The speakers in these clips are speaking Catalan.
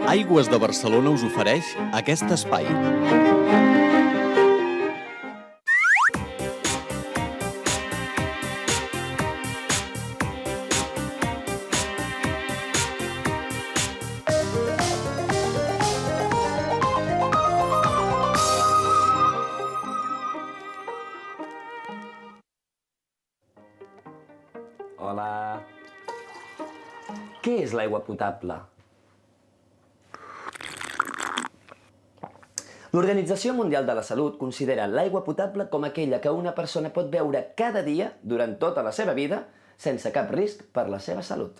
Aigües de Barcelona us ofereix aquest espai. Hola. Què és l'aigua potable? L'Organització Mundial de la Salut considera l'aigua potable com aquella que una persona pot beure cada dia durant tota la seva vida sense cap risc per la seva salut.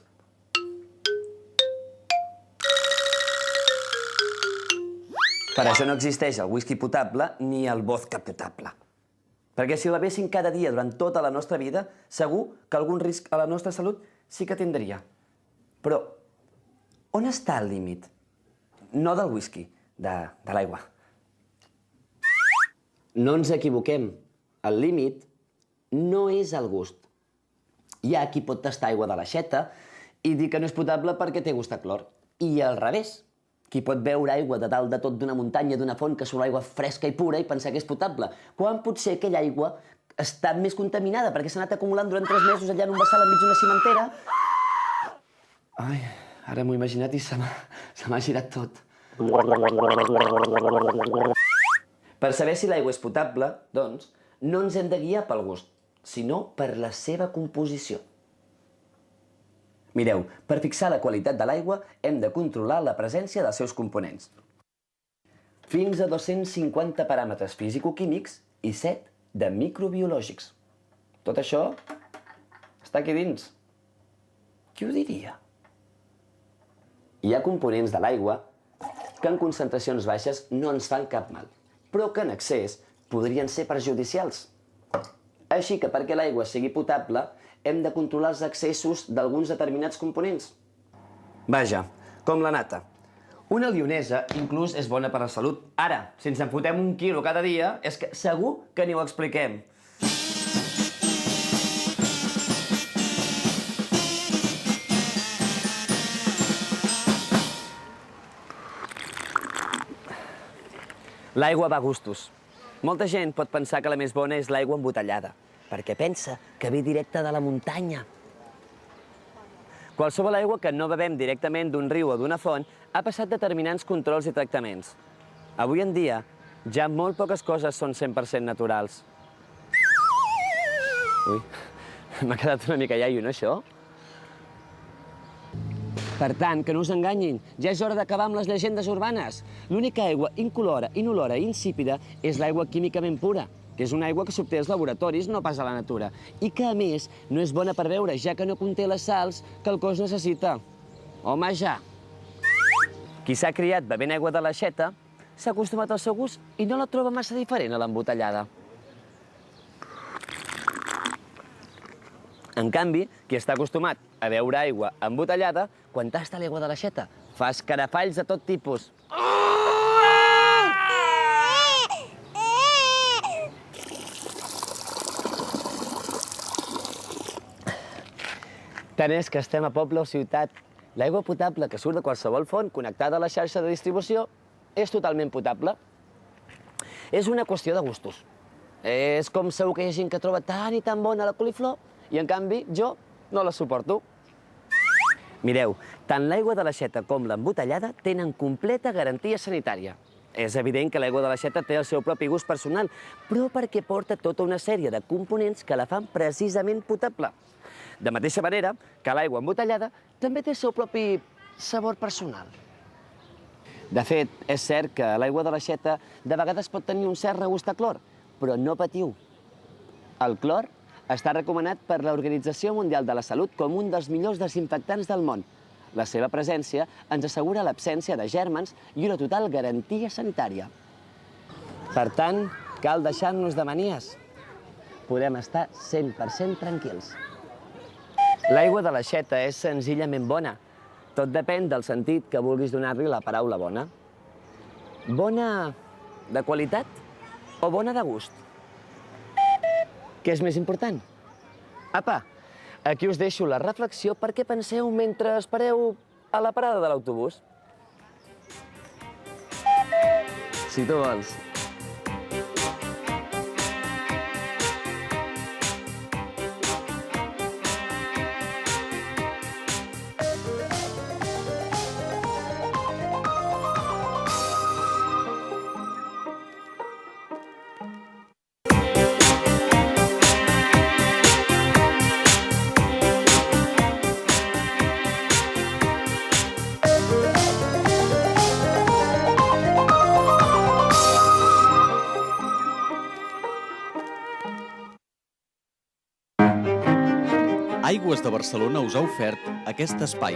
Per això no existeix el whisky potable ni el vodka potable. Perquè si la bessin cada dia durant tota la nostra vida, segur que algun risc a la nostra salut sí que tindria. Però on està el límit? No del whisky, de l'aigua. No ens equivoquem. El límit no és el gust. Hi ha qui pot tastar aigua de l'aixeta i dir que no és potable perquè té gust a clor. I al revés. Qui pot beure aigua de dalt de tot d'una muntanya, d'una font, que surt aigua fresca i pura i pensar que és potable, quan potser aquella aigua està més contaminada perquè s'ha anat acumulant durant 3 mesos allà en un bassal enmig d'una cimentera. Ai, ara m'ho he imaginat i se m'ha girat tot. Per saber si l'aigua és potable, doncs, no ens hem de guiar pel gust, sinó per la seva composició. Mireu, per fixar la qualitat de l'aigua hem de controlar la presència dels seus components. Fins a 250 paràmetres físico-químics i 7 de microbiològics. Tot això està aquí dins. Qui ho diria? Hi ha components de l'aigua que en concentracions baixes no ens fan cap mal, però que en excés podrien ser perjudicials. Així que perquè l'aigua sigui potable, hem de controlar els excessos d'alguns determinats components. Vaja, com la nata. Una lionesa inclús és bona per a la salut. Ara, si ens en fotem 1 quilo cada dia, és que segur que ni ho expliquem. L'aigua va a gustos. Molta gent pot pensar que la més bona és l'aigua embotellada, perquè pensa que ve directa de la muntanya. Qualsevol aigua que no bevem directament d'un riu o d'una font ha passat determinants controls i tractaments. Avui en dia, ja molt poques coses són 100% naturals. Ui, m'ha quedat una mica iaio, no, això? Per tant, que no us enganyin, ja és hora d'acabar amb les llegendes urbanes. L'única aigua incolora, inolora i insípida és l'aigua químicament pura, que és una aigua que s'obté als laboratoris, no pas a la natura, i que, a més, no és bona per beure, ja que no conté les sals que el cos necessita. Home, ja! Qui s'ha criat bevent aigua de l'aixeta s'ha acostumat al seu gust i no la troba massa diferent a l'embotellada. En canvi, qui està acostumat a beure aigua embotellada, quan tasta l'aigua de l'aixeta, fa escarafalls de tot tipus. Tant és que estem a poble o ciutat. L'aigua potable que surt de qualsevol font connectada a la xarxa de distribució és totalment potable. És una qüestió de gustos. És com segur que hi ha gent que troba tan i tan bona la coliflor i, en canvi, jo no la suporto. Mireu, tant l'aigua de l'aixeta com l'embotellada tenen completa garantia sanitària. És evident que l'aigua de l'aixeta té el seu propi gust personal, però perquè porta tota una sèrie de components que la fan precisament potable. De mateixa manera que l'aigua embotellada també té el seu propi sabor personal. De fet, és cert que l'aigua de l'aixeta de vegades pot tenir un cert regust a clor, però no patiu. El clor està recomanat per l'Organització Mundial de la Salut com un dels millors desinfectants del món. La seva presència ens assegura l'absència de gèrmens i una total garantia sanitària. Per tant, cal deixar-nos de manies. Podem estar 100% tranquils. L'aigua de l'aixeta és senzillament bona. Tot depèn del sentit que vulguis donar-li la paraula bona. Bona de qualitat o bona de gust? Què és més important? Apa, aquí us deixo la reflexió perquè penseu mentre espereu a la parada de l'autobús. si tu vols. Aigües de Barcelona us ha ofert aquest espai.